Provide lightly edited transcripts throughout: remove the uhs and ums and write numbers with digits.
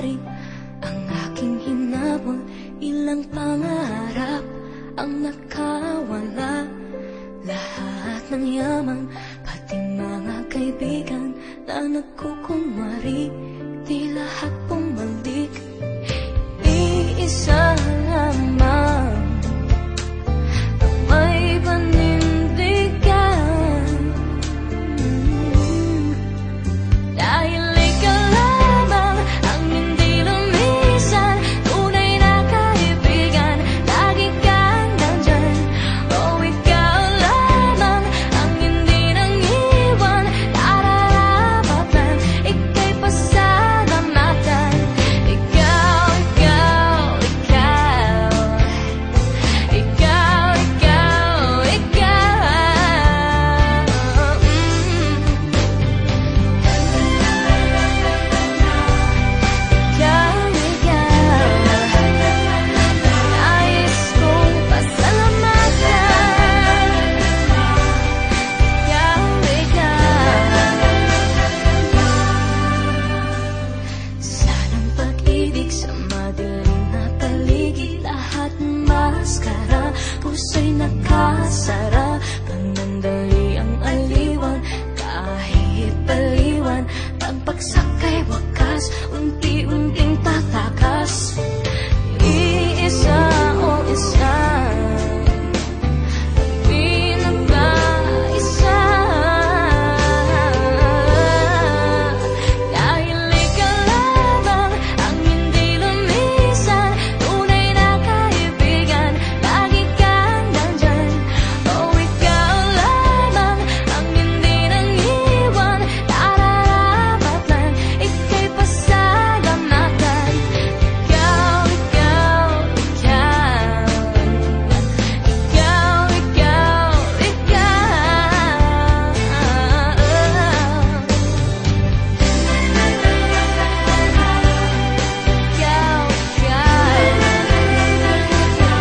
rin ang aking hinabol. Ilang pangarap ang nakawala, lahat ng yaman, pati mga kaibigan na nagkukunwari, di lahat bumalik. Iisa lamang ang may panindigan, dahil ikaw lamang ang hindi lumisan, tunay na kaibigan, lagi kang nandyan. Oh, ikaw lamang ang hindi nang iwan, nararapat lang ika'y pasalamatan. Ikaw, ikaw, ikaw, ikaw, ikaw, nais kong pasalamatan. Sanang pag-ibig sa madilim na paligid, lahat maskara, puso'y nakasara. Panandali ang aliwan, kahit baliwan, pagbagsak ay wakas, unti-unting tatakas. Iisa o isa, pinag-aisa, dahil ikaw lamang ang hindi lumisan, tunay na kaibigan, lagi kang nandyan. Oh, ikaw lamang ang hindi nang iwan, nararapat lang ika'y pasalamatan. Ikaw, ikaw, ikaw, ikaw, ikaw,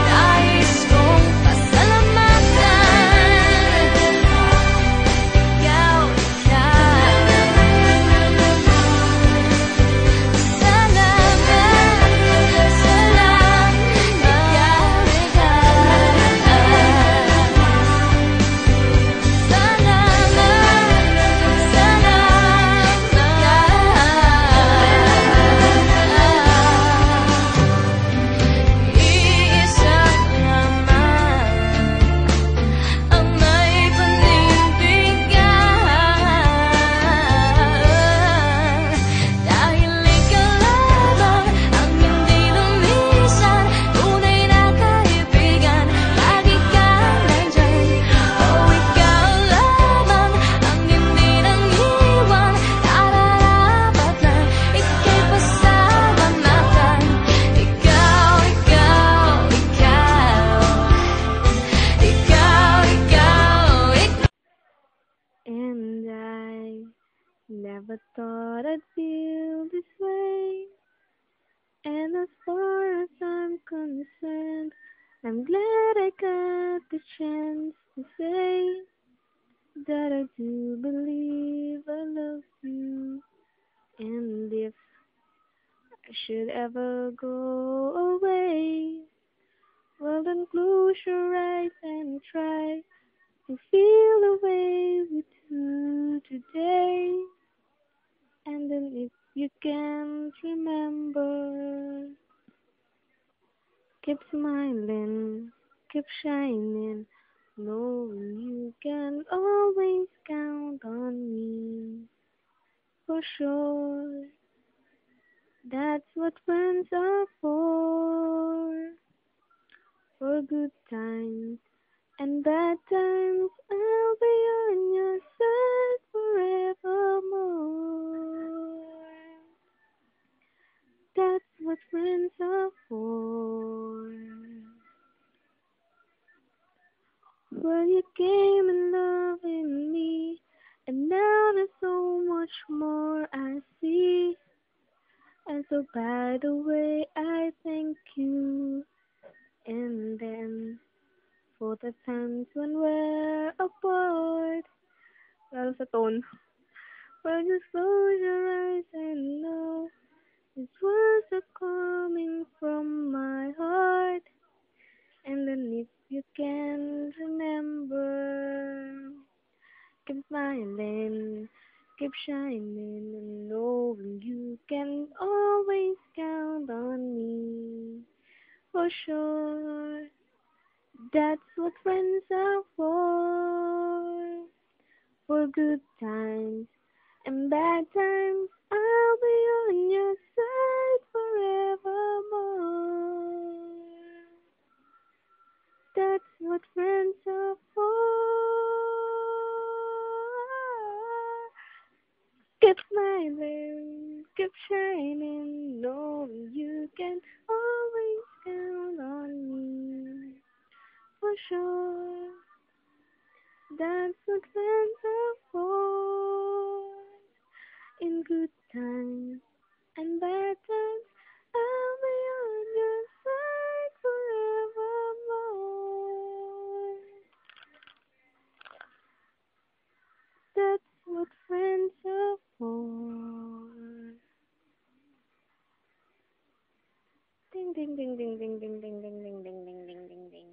nais kong pasalamatan. Ikaw, iisa lamang ang may panindigan, dahil ikaw lamang ang hindi lumisan, tunay na kaibigan, lagi kang nandyan. Oh, ikaw lamang ang hindi nang iwan, nararapat lang ika'y pasalamatan. Ikaw, ikaw, ikaw, ikaw, ikaw. And I never thought I'd feel this way. And as far as I'm concerned, I'm glad I got the chance to say that I do believe I love you. And if I should ever go away, well then close your eyes and try to feel the way we do today. And then if you can't remember, keep smiling, keep shining, knowing you can always count on me. For sure, that's what friends are for good times and bad times. I'll be on your side forevermore. That's what friends are for. Well, you came in loving me, and now there's so much more I see. And so by the way, I thank you. And then for the times when we're apart, lalo sa tone. Well, just close your eyes and know this was shining and knowing you can always count on me. For sure, that's what friends are for good times and bad times. I'll be on your side forevermore. That's what friends are for. Keep smiling, keep shining, knowing you can always count on me. For sure, that's what friends are for. In good times and bad times, I'll be on your side forevermore. That's what friends are for. Ding ding ding ding ding ding ding ding ding ding ding ding ding ding.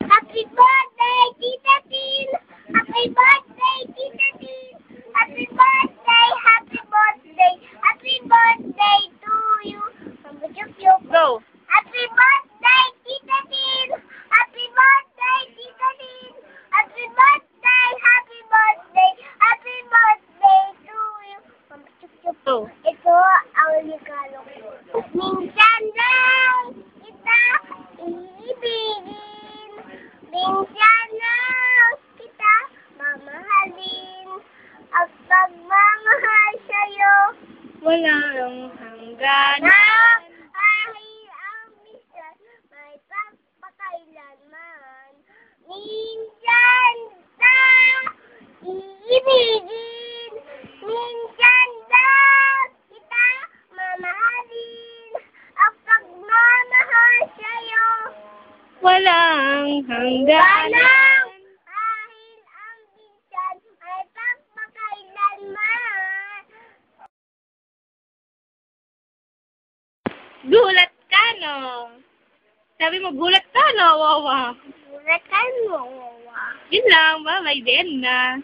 Happy birthday, Tita Tin! Happy birthday, Tita Tin! Happy birthday, happy birthday, happy birthday to you! Go! Happy birthday, Tita Tin! Happy birthday, Tita Tin! Happy birthday, happy birthday, happy birthday to you! Go! Ito ang regalo ko. Minsan lang kita iibigin. Minsan lang kita mamahalin. At pagmamahal sa'yo, Walang hanggan. kahit ang minsan may pagpakailanman. Minsan lang iibigin. Minsan lang kita mamahalin. At pagmamahal sa'yo, Walang hanggan. walang kahit ang minsan may pagpakailanman. Gulat ka, no? Sabi mo, gulat ka, no, Wawa? Gulat ka mo, Wawa. Yun lang, bye-bye din na.